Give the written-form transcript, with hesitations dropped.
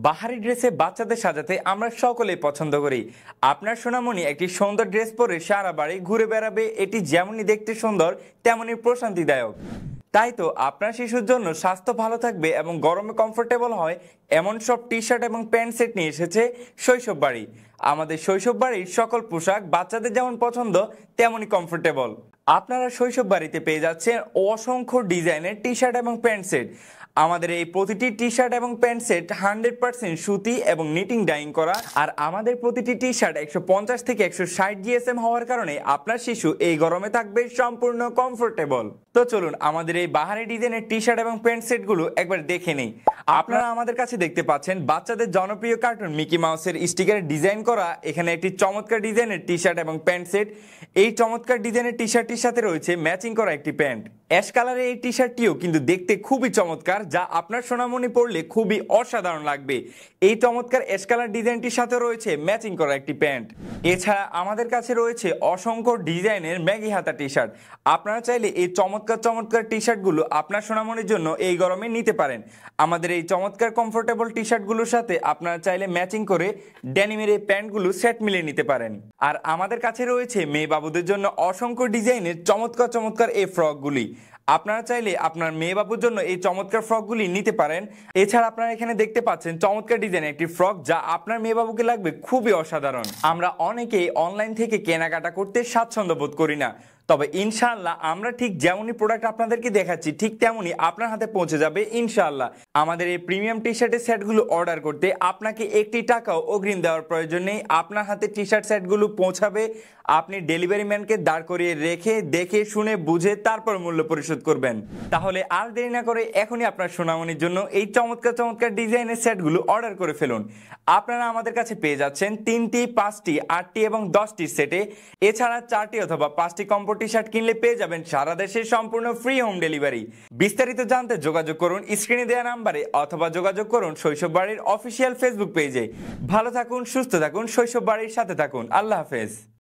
বাহারি ড্রেসে বাচ্চাদের সাজাতে আমরা সকলেই পছন্দ করি। আপনার সোনামণি একটি সুন্দর ড্রেস পরে সারা বাড়ি ঘুরে বেড়াবে, এটি যেমনই দেখতে সুন্দর তেমনই প্রশান্তিদায়ক। তাই তো আপনার শিশুর জন্য স্বাস্থ্য ভালো থাকবে এবং গরমে কমফোর্টেবল হয় এমন সব টি শার্ট এবং প্যান্ট সেট নিয়ে এসেছে শৈশব বাড়ি। আমাদের শৈশব বাড়ির সকল পোশাক বাচ্চাদের যেমন পছন্দ তেমনই কমফোর্টেবল। আপনারা শৈশব বাড়িতে পেয়ে যাচ্ছেন অসংখ্য ডিজাইনের টি শার্ট এবং প্যান্ট সেট। আমাদের এই প্রতিটি টি শার্ট এবং প্যান্ট সেট 100% সুতি এবং নিটিং ডাইং করা, আর আমাদের প্রতিটি টি শার্ট 150 থেকে 160 জিএসএম হওয়ার কারণে আপনার শিশু এই গরমে থাকবে সম্পূর্ণ কমফোর্টেবল। তো চলুন আমাদের এই বাহারি ডিজাইনের টি শার্ট এবং প্যান্ট সেট গুলো একবার দেখে নেই। আপনারা আমাদের কাছে দেখতে পাচ্ছেন বাচ্চাদের জনপ্রিয় কার্টুন মিকি মাউসের স্টিকারে ডিজাইন করা এখানে একটি চমৎকার ডিজাইনের টি শার্ট এবং প্যান্ট সেট। এই চমৎকার ডিজাইনের টি শার্টটির সাথে রয়েছে ম্যাচিং করা একটি প্যান্ট। অ্যাশ কালারের এই টি শার্টটিও কিন্তু দেখতে খুবই চমৎকার, যা আপনার সোনামণি পরলে খুবই অসাধারণ লাগবে। এই চমৎকার অ্যাশ কালার ডিজাইনটির সাথে রয়েছে ম্যাচিং করা একটি প্যান্ট। এছাড়া আমাদের কাছে রয়েছে অসংখ্য ডিজাইনের ম্যাগি হাতা টি শার্ট। আপনারা চাইলে এই চমৎকার চমৎকার টি শার্টগুলো আপনার সোনামণির জন্য এই গরমে নিতে পারেন। আমাদের এই চমৎকার কমফোর্টেবল টি শার্টগুলোর সাথে আপনারা চাইলে ম্যাচিং করে ডেনিমের এই প্যান্টগুলো সেট মিলিয়ে নিতে পারেন। আর আমাদের কাছে রয়েছে মেয়ে বাবুদের জন্য অসংখ্য ডিজাইনের চমৎকার চমৎকার এই ফ্রকগুলি। আপনারা চাইলে আপনার মেয়ে বাবুর জন্য এই চমৎকার ফ্রকগুলি নিতে পারেন। এছাড়া আপনারা এখানে দেখতে পাচ্ছেন চমৎকার ডিজাইনের একটি ফ্রক, যা আপনার মেয়ে বাবুকে লাগবে খুবই অসাধারণ। আমরা অনেকেই অনলাইন থেকে কেনাকাটা করতে স্বাচ্ছন্দ্য বোধ করি না, তবে ইনশাআল্লাহ আমরা ঠিক যেমনই প্রোডাক্ট আপনাদেরকে দেখাচ্ছি ঠিক তেমনই আপনার হাতে পৌঁছে যাবে ইনশাআল্লাহ। আমাদের এই প্রিমিয়াম টি শার্টের সেটগুলো অর্ডার করতে আপনাকে একটি টাকাও অগ্রিম দেওয়ার প্রয়োজন নেই। আপনার হাতে টি শার্ট সেটগুলো পৌঁছাবে, আপনি ডেলিভারি ম্যানকে দাঁড় করিয়ে রেখে দেখে শুনে বুঝে তারপর মূল্য পরিশোধ করবেন। তাহলে আর দেরি না করে এখনই আপনার সোনামণির জন্য এই চমৎকার চমৎকার ডিজাইনের সেটগুলো অর্ডার করে ফেলুন। আপনারা আমাদের কাছে পেয়ে যাচ্ছেন 3টি, 5টি, 8টি এবং 10টি সেটে। এছাড়া 4টি অথবা 5টি কম্বো টি শার্ট কিনলে পেয়ে যাবেন সারা দেশে সম্পূর্ণ ফ্রি হোম ডেলিভারি। বিস্তারিত জানতে যোগাযোগ করুন স্ক্রিনে দেওয়া নাম্বারে অথবা যোগাযোগ করুন শৈশব বাড়ির অফিসিয়াল ফেসবুক পেজে। ভালো থাকুন, সুস্থ থাকুন, শৈশব বাড়ির সাথে থাকুন। আল্লাহ হাফেজ।